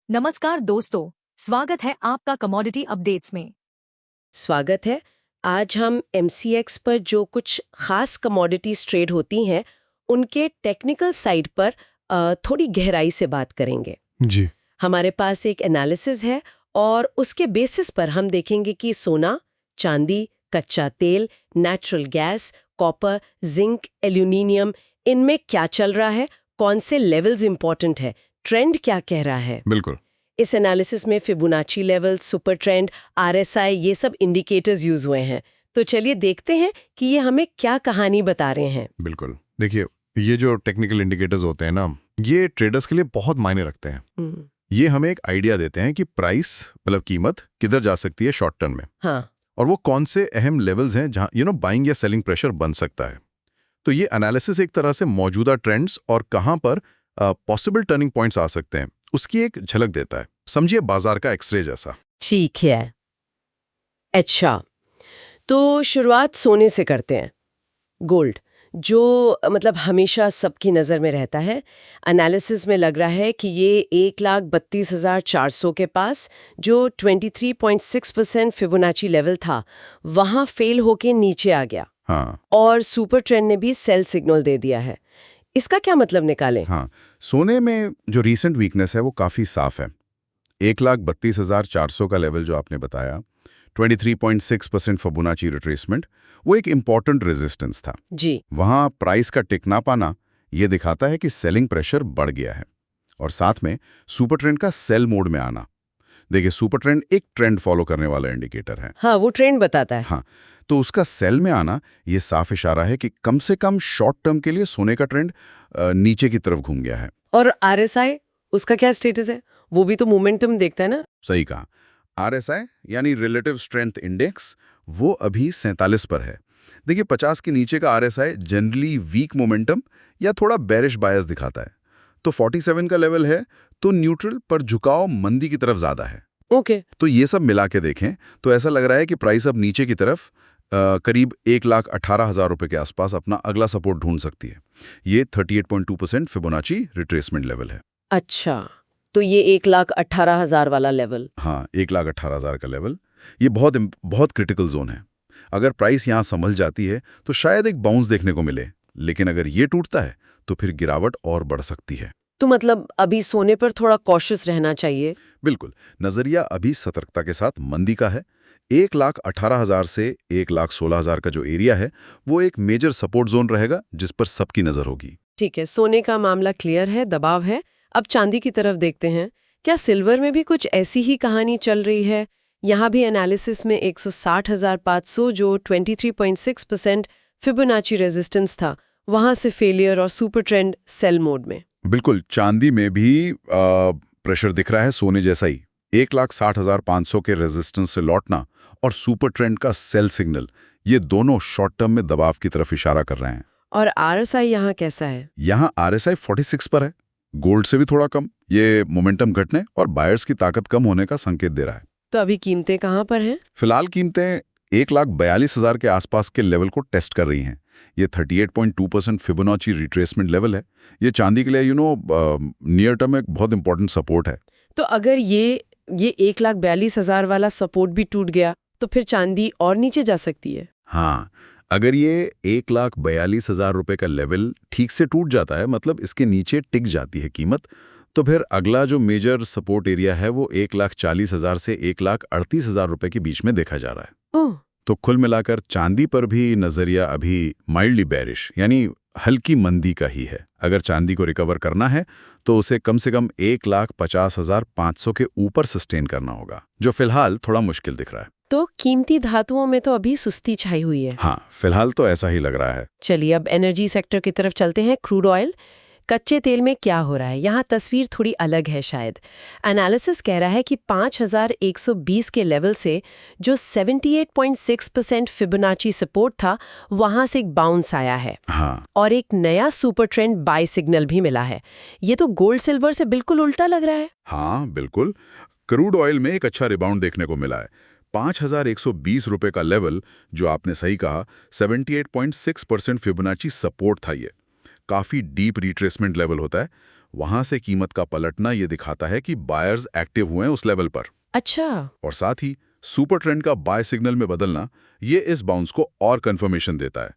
नमस्कार दोस्तों, स्वागत है आपका कमोडिटी अपडेट्स में। स्वागत है। आज हम एमसीएक्स पर जो कुछ खास कमोडिटीज ट्रेड होती हैं उनके टेक्निकल साइड पर थोड़ी गहराई से बात करेंगे। जी। हमारे पास एक एनालिसिस है और उसके बेसिस पर हम देखेंगे कि सोना, चांदी, कच्चा तेल, natural gas, copper, zinc, aluminium, इनमें क्या चल रहा है, कौन से लेवल्स इंपॉर्टेंट है, ट्रेंड क्या कह रहा है। बिल्कुल। इस एनालिसिस में Fibonacci level, super trend, RSI, ये सब इंडिकेटर्स यूज हुए हैं। तो चलिए देखते हैं कि ये हमें क्या कहानी बता रहे हैं। बिल्कुल, देखिए, ये जो टेक्निकल इंडिकेटर्स होते हैं ना, ये ट्रेडर्स के लिए बहुत मायने रखते हैं। ये हमें एक आइडिया देते हैं कि प्राइस मतलब कीमत किधर जा सकती है शॉर्ट टर्म में। हाँ। और वो कौन से अहम लेवल्स हैं जहां बाइंग या सेलिंग प्रेशर बन सकता है। तो ये एनालिसिस एक तरह से मौजूदा ट्रेंड्स और कहां पर पॉसिबल टर्निंग पॉइंट्स आ सकते हैं उसकी एक झलक देता है। समझिए बाजार का एक्सरे जैसा। ठीक है। अच्छा, तो शुरुआत सोने से करते हैं। गोल्ड, जो मतलब हमेशा सबकी नज़र में रहता है। एनालिसिस में लग रहा है कि ये 1,32,400 के पास जो 23.6% फिबोनाची लेवल था, वहाँ फेल होके नीचे आ गया। हाँ। और सुपर ट्रेंड ने भी सेल सिग्नल दे दिया है। इसका क्या मतलब निकालें? हाँ, सोने में जो रीसेंट वीकनेस है वो काफी साफ है। 1,32,400 का लेवल जो आपने बताया, 23.6% फिबोनाची रिट्रेसमेंट, वो एक इंपॉर्टेंट रेजिस्टेंस था जी। वहां प्राइस का टिक ना पाना ये दिखाता है कि सेलिंग प्रेशर बढ़ गया है। और साथ में सुपर ट्रेंड का सेल मोड में आना। देखिए, सुपर ट्रेंड एक ट्रेंड फॉलो करने वाला इंडिकेटर है। हाँ, वो ट्रेंड बताता है। हाँ, तो उसका सेल में आना ये साफ इशारा है कि कम से कम शॉर्ट टर्म के लिए सोने का ट्रेंड नीचे की तरफ घूम गया है। और आरएसआई, उसका क्या स्टेटस है? वो भी तो मोमेंटम देखता है ना? सही कहा। आरएसआई यानी रिलेटिव स्ट्रेंथ इंडेक्स, वो अभी 47 पर है। देखिए, 50 के नीचे का आरएसआई जनरली वीक मोमेंटम या थोड़ा बेरिश बायस दिखाता है। तो 47 का लेवल है तो न्यूट्रल, पर झुकाव मंदी की तरफ ज्यादा है। ओके। तो ये सब मिला के देखें तो ऐसा लग रहा है कि प्राइस अब नीचे की तरफ करीब 1,18,000 रुपए के आसपास अपना अगला सपोर्ट ढूंढ सकती है। ये 38.2% फिबोनाची रिट्रेसमेंट लेवल है। अच्छा, तो ये 1,18,000 वाला लेवल। हाँ, 1,18,000 का लेवल, ये बहुत क्रिटिकल जोन है। अगर प्राइस यहाँ संभल जाती है तो शायद एक बाउंस देखने को मिले, लेकिन अगर ये टूटता है तो फिर गिरावट और बढ़ सकती है। तो मतलब अभी सोने पर थोड़ा कॉशियस रहना चाहिए। बिल्कुल, नजरिया अभी सतर्कता के साथ मंदी का है। 1,18,000 से 1,16,000 का जो एरिया है वो एक मेजर सपोर्ट जोन रहेगा जिस पर सबकी नजर होगी। ठीक है, सोने का मामला क्लियर है, दबाव है। अब चांदी की तरफ देखते हैं। क्या सिल्वर में भी कुछ ऐसी ही कहानी चल रही है? यहाँ भी एनालिसिस में 160,500 जो 23.6% फिबोनाची रेजिस्टेंस था, वहां से फेलियर और सुपर ट्रेंड सेल मोड में। बिल्कुल, चांदी में भी प्रेशर दिख रहा है सोने जैसा ही। 1,60,500 के रेजिस्टेंस से लौटना और सुपर ट्रेंड का सेल सिग्नल, ये दोनों शॉर्ट टर्म में दबाव की तरफ इशारा कर रहे हैं। और आरएसआई यहाँ कैसा है? यहाँ आरएसआई 46 पर है, गोल्ड से भी थोड़ा कम। ये मोमेंटम घटने और बायर्स की ताकत कम होने का संकेत दे रहा है। तो अभी कीमतें कहाँ पर हैं? फिलहाल कीमतें 1,42,000 के आसपास के लेवल को टेस्ट कर रही हैं। ये 38.2% फिबोनाची रिट्रेसमेंट लेवल है। ये चांदी के लिए नियर टर्म एक बहुत इंपॉर्टेंट सपोर्ट है। तो अगर ये 1,42,000 वाला सपोर्ट भी टूट गया तो फिर चांदी और नीचे जा सकती है। हाँ, अगर ये 1,42,000 रुपए का लेवल ठीक से टूट जाता है, मतलब इसके नीचे टिक जाती है कीमत, तो फिर अगला जो मेजर सपोर्ट एरिया है वो 1,40,000 से 1,38,000 रुपए के बीच में देखा जा रहा है। ओह, तो कुल मिलाकर चांदी पर भी नजरिया अभी माइल्डली बेरिश यानी हल्की मंदी का ही है। अगर चांदी को रिकवर करना है तो उसे कम से कम 1,50,500 के ऊपर सस्टेन करना होगा, जो फिलहाल थोड़ा मुश्किल दिख रहा है। तो कीमती धातुओं में तो अभी सुस्ती छाई हुई है। हाँ, फिलहाल तो ऐसा ही लग रहा है। चलिए अब एनर्जी सेक्टर की तरफ चलते हैं। क्रूड ऑयल, कच्चे तेल में क्या हो रहा है? यहाँ तस्वीर थोड़ी अलग है शायद। एनालिसिस कह रहा है कि 5,120 के लेवल से जो 78.6% फिबोनाची सपोर्ट था, वहां से एक बाउंस आया है। हाँ, और एक नया सुपर ट्रेंड बाय सिग्नल भी मिला है। ये तो गोल्ड सिल्वर से बिल्कुल उल्टा लग रहा है। हाँ बिल्कुल, क्रूड ऑयल में एक अच्छा रिबाउंड देखने को मिला है। 5,120 रुपए का लेवल, जो आपने सही कहा, 78.6% फिबोनाची सपोर्ट था। ये काफी डीप रिट्रेसमेंट लेवल होता है। वहां से कीमत का पलटना ये दिखाता है कि बायर्स एक्टिव हुए हैं उस लेवल पर। अच्छा। और साथ ही सुपर ट्रेंड का बाय सिग्नल में बदलना ये इस बाउंस को और कंफर्मेशन देता है।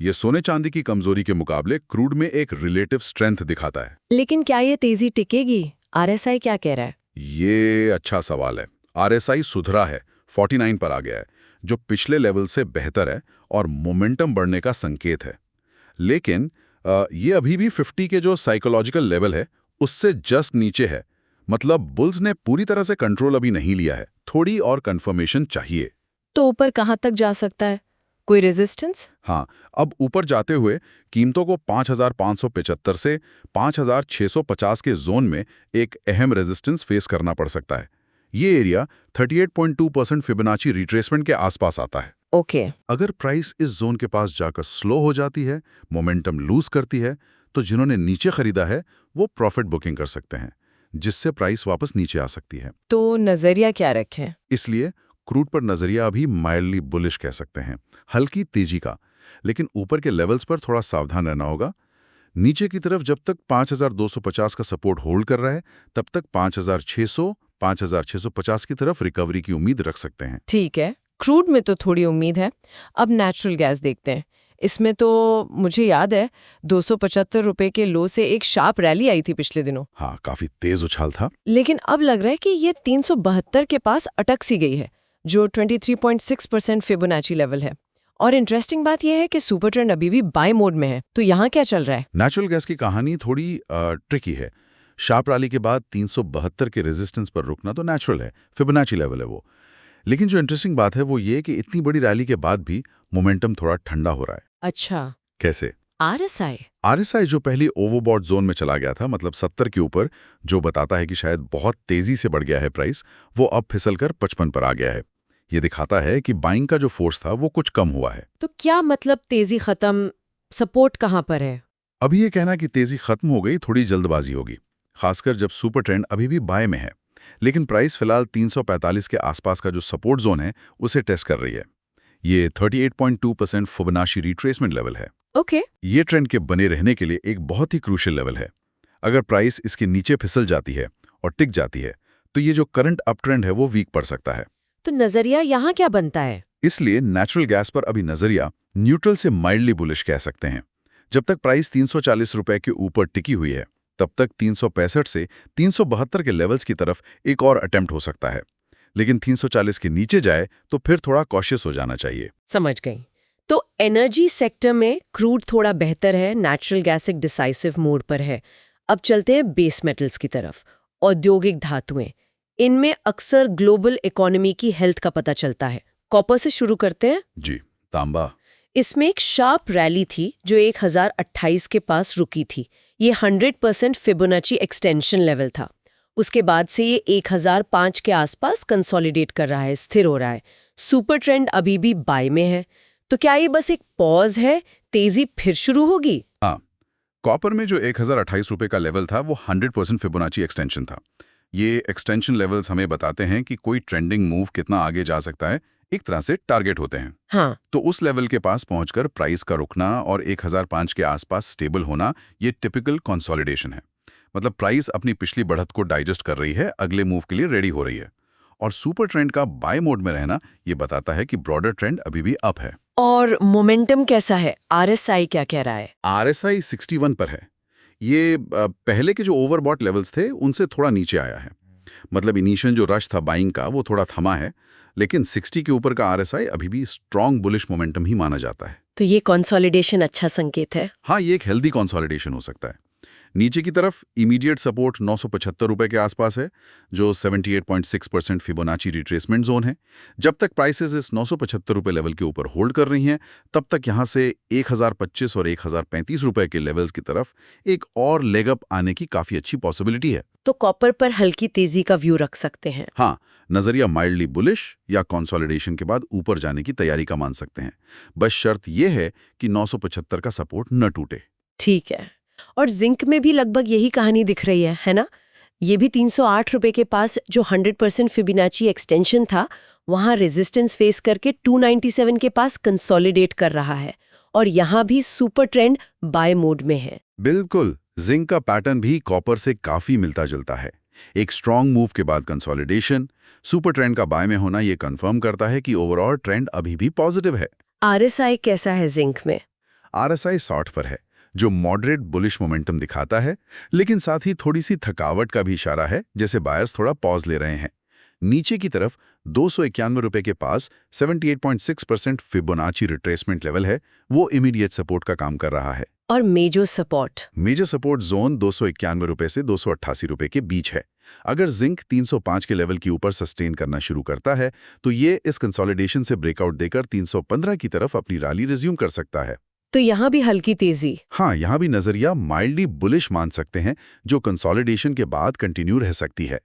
ये सोने चांदी की कमजोरी के मुकाबले क्रूड में एक रिलेटिव स्ट्रेंथ दिखाता है। लेकिन क्या ये तेजी टिकेगी? आरएसआई क्या कह रहा है? ये अच्छा सवाल है। आरएसआई सुधरा है, 49 पर आ गया है, जो पिछले लेवल से बेहतर है और मोमेंटम बढ़ने का संकेत है। लेकिन ये अभी भी 50 के जो साइकोलॉजिकल लेवल है उससे जस्ट नीचे है। मतलब बुल्स ने पूरी तरह से कंट्रोल अभी नहीं लिया है, थोड़ी और कंफर्मेशन चाहिए। तो ऊपर कहाँ तक जा सकता है? कोई रेजिस्टेंस? हाँ, अब ऊपर जाते हुए कीमतों को 5,575 से 5,650 के जोन में एक अहम रेजिस्टेंस फेस करना पड़ सकता है। ये एरिया 38.2% फिबोनाची रिट्रेसमेंट के आसपास आता है। ओके। अगर प्राइस इस जोन के पास जाकर स्लो हो जाती है, मोमेंटम लूज करती है, तो जिन्होंने नीचे खरीदा है वो प्रॉफिट बुकिंग कर सकते हैं, जिससे प्राइस वापस नीचे आ सकती है। तो नजरिया क्या रखें? इसलिए क्रूड पर नजरिया अभी माइल्डली बुलिश कह सकते हैं, हल्की तेजी का। लेकिन ऊपर के लेवल्स पर थोड़ा सावधान रहना होगा। नीचे की तरफ जब तक 5,250 का सपोर्ट होल्ड कर रहा है, तब तक 5,600, 5,650 की तरफ रिकवरी की उम्मीद रख सकते हैं। ठीक है, क्रूड में तो थोड़ी उम्मीद है। अब नेचुरल गैस देखते हैं। इसमें तो मुझे याद है 275 रुपए के लो से एक शार्प रैली आई थी पिछले दिनों। हाँ, काफी तेज उछाल था। लेकिन अब लग रहा है कि ये 372 के पास अटक सी गई है, जो 23.6% फिबोनाची लेवल है। और इंटरेस्टिंग बात यह है कि सुपर ट्रेंड अभी भी बाय मोड में है। तो यहाँ क्या चल रहा है? नेचुरल गैस की कहानी थोड़ी ट्रिकी है। शार्प रैली के बाद 372 के रेजिस्टेंस पर रुकना तो नेचुरल है, फिबोनाची लेवल है वो। लेकिन जो इंटरेस्टिंग बात है वो ये कि इतनी बड़ी रैली के बाद भी मोमेंटम थोड़ा ठंडा हो रहा है। अच्छा। कैसे? आरएसआई जो पहले ओवरबॉट जोन में चला गया था, मतलब 70 के ऊपर, जो बताता है कि शायद बहुत तेजी से बढ़ गया है प्राइस, वो अब फिसलकर 55 पर आ गया है। ये दिखाता है कि बाइंग का जो फोर्स था वो कुछ कम हुआ है। तो क्या मतलब तेजी खत्म? सपोर्ट कहाँ पर है? अभी ये कहना कि तेजी खत्म हो गई थोड़ी जल्दबाजी होगी, खासकर जब सुपर ट्रेंड अभी भी बाय में है। लेकिन प्राइस फिलहाल 345 के आसपास का जो सपोर्ट जोन है उसे टेस्ट कर रही है। ये 38.2% फिबोनाची रिट्रेसमेंट लेवल है। ओके। ये ट्रेंड के बने रहने के लिए एक बहुत ही क्रूशियल लेवल है। अगर प्राइस इसके नीचे फिसल जाती है और टिक जाती है, तो ये जो करंट अप ट्रेंड है वो वीक पड़ सकता है। तो नजरिया यहाँ क्या बनता है? इसलिए नेचुरल गैस पर अभी नजरिया न्यूट्रल से माइल्डली बुलिश कह सकते हैं। जब तक प्राइस 340 रुपए के ऊपर टिकी हुई है, तब तक 365 से 372 के लेवल्स की तरफ एक और अटेम्प्ट हो सकता है। लेकिन 340 के नीचे जाए तो फिर थोड़ा कॉशियस हो जाना चाहिए। समझ गई। तो एनर्जी सेक्टर में क्रूड थोड़ा बेहतर है, नेचुरल गैस एक डिसाइसिव मोड पर है। अब चलते हैं बेस मेटल्स की तरफ। औद्योगिक धातुएं, इनमें अक्सर ग्लोबल इकोनॉमी की हेल्थ का पता चलता है। कॉपर से शुरू करते हैं। जी, तांबा। इसमें एक शार्प रैली थी जो 1028 के पास रुकी थी। ये 100% फिबोनाची एक्सटेंशन लेवल था। उसके बाद से ये 1005 के आसपास कंसोलिडेट कर रहा है, स्थिर हो रहा है। सुपर ट्रेंड अभी भी बाय में है। तो क्या ये बस एक पॉज है, तेजी फिर शुरू होगी? हाँ, कॉपर में जो 1028 रुपए का लेवल था वो 100% फिबोनाची एक्सटेंशन था। ये एक्सटेंशन लेवल्स हमें बताते हैं कि कोई ट्रेंडिंग मूव कितना आगे जा सकता है, एक तरह से टारगेट होते हैं। हाँ। तो उस लेवल के पास पहुंचकर प्राइस का रुकना और 1005 के आसपास स्टेबल होना, ये टिपिकल कंसोलिडेशन है। मतलब प्राइस अपनी पिछली बढ़त को डाइजेस्ट कर रही है, अगले मूव के लिए रेडी हो रही है। और सुपर ट्रेंड का बाय मोड में रहना ये बताता है कि ब्रॉडर ट्रेंड अभी भी अप है। और मोमेंटम कैसा है? आरएसआई क्या कह रहा है? आरएसआई 61 पर है। ये पहले के जो ओवरबॉट लेवल्स थे उनसे थोड़ा नीचे आया है। मतलब इनिशियल जो रश था बाइंग का वो थोड़ा थमा है, लेकिन 60 के ऊपर का आरएसआई अभी भी स्ट्रॉन्ग बुलिश मोमेंटम ही माना जाता है। तो ये कंसोलिडेशन अच्छा संकेत है। हाँ, ये एक हेल्दी कंसोलिडेशन हो सकता है। नीचे की तरफ इमीडिएट सपोर्ट 975 रुपए के आसपास है, जो 78.6% फिबोनाची रिट्रेसमेंट जोन है। जब तक प्राइसेस इस 975 रुपए लेवल के ऊपर होल्ड कर रही हैं, तब तक यहां से 1025 और 1035 रुपए के लेवल्स की तरफ एक और लेग अप आने की काफी अच्छी पॉसिबिलिटी है। तो कॉपर पर हल्की तेजी का व्यू रख सकते हैं। हाँ, नजरिया माइल्डली बुलिश या कंसोलिडेशन के बाद ऊपर जाने की तैयारी का मान सकते हैं। बस शर्त यह है कि 975 का सपोर्ट न टूटे। ठीक है। और जिंक में भी लगभग यही कहानी दिख रही है ना? ये भी 308 रुपए के पास जो 100% फिबोनाची एक्सटेंशन था, वहां रेजिस्टेंस फेस करके 297 के पास कंसोलिडेट कर रहा है। और यहाँ भी सुपर ट्रेंड बाय मोड में है। बिल्कुल, जिंक का पैटर्न भी कॉपर से काफी मिलता जुलता है। एक स्ट्रॉन्ग मूव के बाद कंसोलिडेशन, सुपर ट्रेंड का बाय में होना ये कंफर्म करता है कि ओवरऑल ट्रेंड अभी भी पॉजिटिव है। RSI कैसा है जिंक में? RSI 60 पर है, जो मॉडरेट बुलिश मोमेंटम दिखाता है, लेकिन साथ ही थोड़ी सी थकावट का भी इशारा है, जैसे बायर्स थोड़ा पॉज ले रहे हैं। नीचे की तरफ 291 रुपए के पास 78.6% फिबोनाची रिट्रेसमेंट लेवल है, वो इमीडिएट सपोर्ट का काम कर रहा है। और major support? Major support zone 291 रुपए से 288 रुपए के बीच है। अगर जिंक 305 के लेवल के ऊपर सस्टेन करना शुरू करता है तो ये इस कंसोलिडेशन से ब्रेकआउट देकर 315 की तरफ अपनी रैली रिज्यूम कर सकता है। तो यहाँ भी हल्की तेजी? हाँ, यहाँ भी नजरिया माइल्डली बुलिश मान सकते हैं, जो कंसोलिडेशन के बाद कंटिन्यू रह सकती है।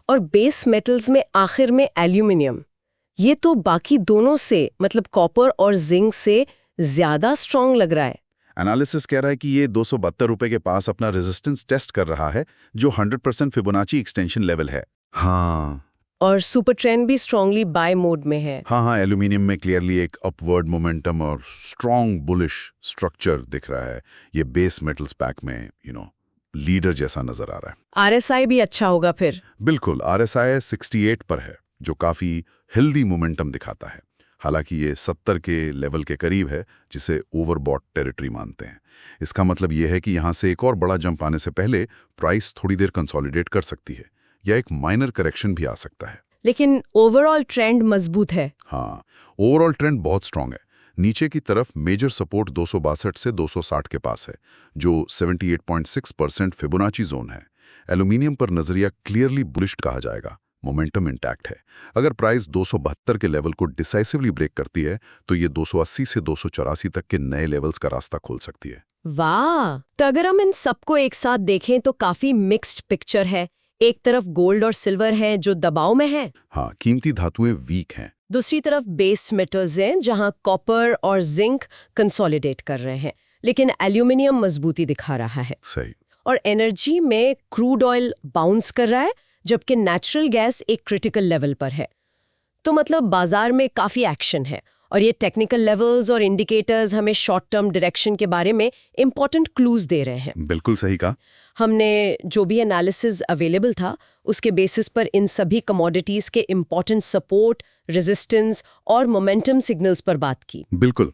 और बेस मेटल्स में आखिर में एल्यूमिनियम, ये तो बाकी दोनों से मतलब कॉपर और जिंक से ज्यादा स्ट्रॉन्ग लग रहा है। एनालिसिस कह रहा है कि ये 272 रुपए के पास अपना रेजिस्टेंस टेस्ट कर रहा है, जो 100% फिबोनाची एक्सटेंशन लेवल है। हाँ, और सुपर ट्रेंड भी स्ट्रांगली बाय मोड में है। हाँ, एल्यूमिनियम में क्लियरली एक अपवर्ड मोमेंटम और स्ट्रॉन्ग बुलिश स्ट्रक्चर दिख रहा है। ये बेस मेटल्स पैक में लीडर जैसा नजर आ रहा है। RSI भी अच्छा होगा फिर? बिल्कुल, RSI 68 पर है, जो काफी हेल्दी मोमेंटम दिखाता है। हालांकि ये 70 के लेवल के करीब है, जिसे ओवरबॉट टेरिटरी मानते हैं। इसका मतलब ये है कि यहाँ से एक और बड़ा जंप आने से पहले प्राइस थोड़ी देर कंसोलिडेट कर सकती है, या एक माइनर करेक्शन भी आ सकता है। लेकिन ओवरऑल ट्रेंड मजबूत है। हाँ, ओवरऑल ट्रेंड बहुत स्ट्रांग है। नीचे की तरफ मेजर सपोर्ट 262 से 260 के पास है, जो 78.6% फिबोनाची जोन है। एल्यूमिनियम पर नजरिया क्लियरली बुलिश कहा जाएगा, मोमेंटम इंटैक्ट है। अगर प्राइस 272 के लेवल को डिसाइसिवली ब्रेक करती है तो ये 280 से 284 तक के नए लेवल्स का रास्ता खोल सकती है। वाह! तो अगर हम इन सबको एक साथ देखें तो काफी मिक्स्ड पिक्चर है। एक तरफ गोल्ड और सिल्वर है जो दबाव में है। हाँ, कीमती धातुएं वीक हैं। दूसरी तरफ बेस मेटल्स हैं जहां कॉपर और जिंक कंसोलिडेट कर रहे हैं, लेकिन एल्यूमिनियम मजबूती दिखा रहा है। सही। और एनर्जी में क्रूड ऑयल बाउंस कर रहा है, जबकि नेचुरल गैस एक क्रिटिकल लेवल पर है। तो मतलब बाजार में काफी एक्शन है, और ये टेक्निकल लेवल्स और इंडिकेटर्स हमें शॉर्ट टर्म डायरेक्शन के बारे में इंपॉर्टेंट क्लूज दे रहे हैं। बिल्कुल सही कहा। हमने जो भी एनालिसिस अवेलेबल था उसके बेसिस पर इन सभी कमोडिटीज के इंपॉर्टेंट सपोर्ट, रेजिस्टेंस और मोमेंटम सिग्नल्स पर बात की। बिल्कुल।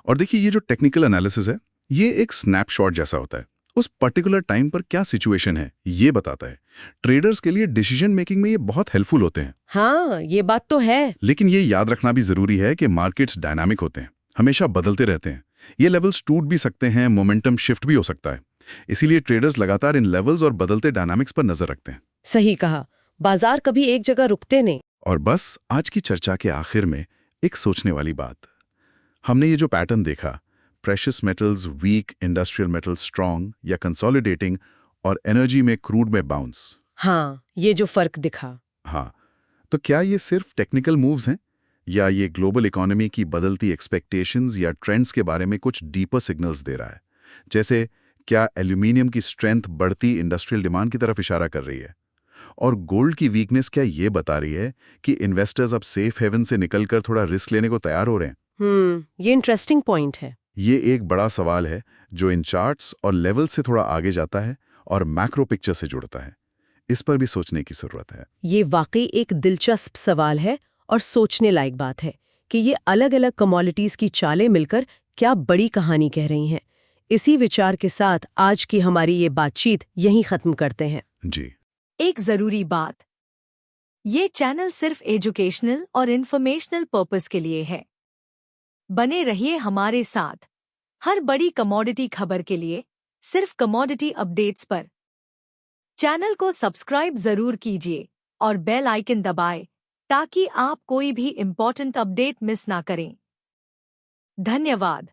और देखिए, ये जो टेक्निकल एनालिसिस है, ये एक स्नैपशॉट जैसा होता है। उस पर्टिकुलर टाइम पर क्या सिचुएशन है ये बताता है। ट्रेडर्स के लिए डिसीजन मेकिंग में ये बहुत हेल्पफुल होते हैं। हाँ, ये बात तो है। लेकिन ये याद रखना भी जरूरी है कि मार्केट्स डायनामिक होते हैं, हमेशा बदलते रहते हैं। ये लेवल्स टूट भी सकते हैं, मोमेंटम शिफ्ट भी हो सकता है। इसीलिए ट्रेडर्स लगातार इन लेवल्स और बदलते डायनामिक्स पर नजर रखते हैं। सही कहा, बाजार कभी एक जगह रुकते नहीं। और बस आज की चर्चा के आखिर में एक सोचने वाली बात। हमने ये जो पैटर्न देखा, precious metals weak, industrial metals strong या कंसोलिडेटिंग, और एनर्जी में क्रूड में बाउंस। हाँ, ये जो फर्क दिखा। हाँ, तो क्या ये सिर्फ टेक्निकल मूव्स हैं, या ये ग्लोबल इकोनॉमी की बदलती एक्सपेक्टेशंस या ट्रेंड्स के बारे में कुछ डीपर सिग्नल्स दे रहा है? जैसे क्या एल्यूमिनियम की स्ट्रेंथ बढ़ती इंडस्ट्रियल डिमांड की तरफ इशारा कर रही है? और गोल्ड की वीकनेस क्या ये बता रही है कि इन्वेस्टर्स अब सेफ हेवन से निकलकर थोड़ा रिस्क लेने को तैयार हो रहे हैं? ये इंटरेस्टिंग पॉइंट है। ये एक बड़ा सवाल है जो इन चार्ट्स और लेवल से थोड़ा आगे जाता है और मैक्रो पिक्चर से जुड़ता है। इस पर भी सोचने की जरूरत है। ये वाकई एक दिलचस्प सवाल है और सोचने लायक बात है कि ये अलग अलग कमोडिटीज की चालें मिलकर क्या बड़ी कहानी कह रही हैं। इसी विचार के साथ आज की हमारी ये बातचीत यहीं खत्म करते हैं। जी। एक जरूरी बात, ये चैनल सिर्फ एजुकेशनल और इन्फॉर्मेशनल पर्पस के लिए है। बने रहिए हमारे साथ हर बड़ी कमोडिटी खबर के लिए, सिर्फ कमोडिटी अपडेट्स पर। चैनल को सब्सक्राइब जरूर कीजिए और बेल आइकन दबाएं ताकि आप कोई भी इम्पोर्टेंट अपडेट मिस ना करें। धन्यवाद।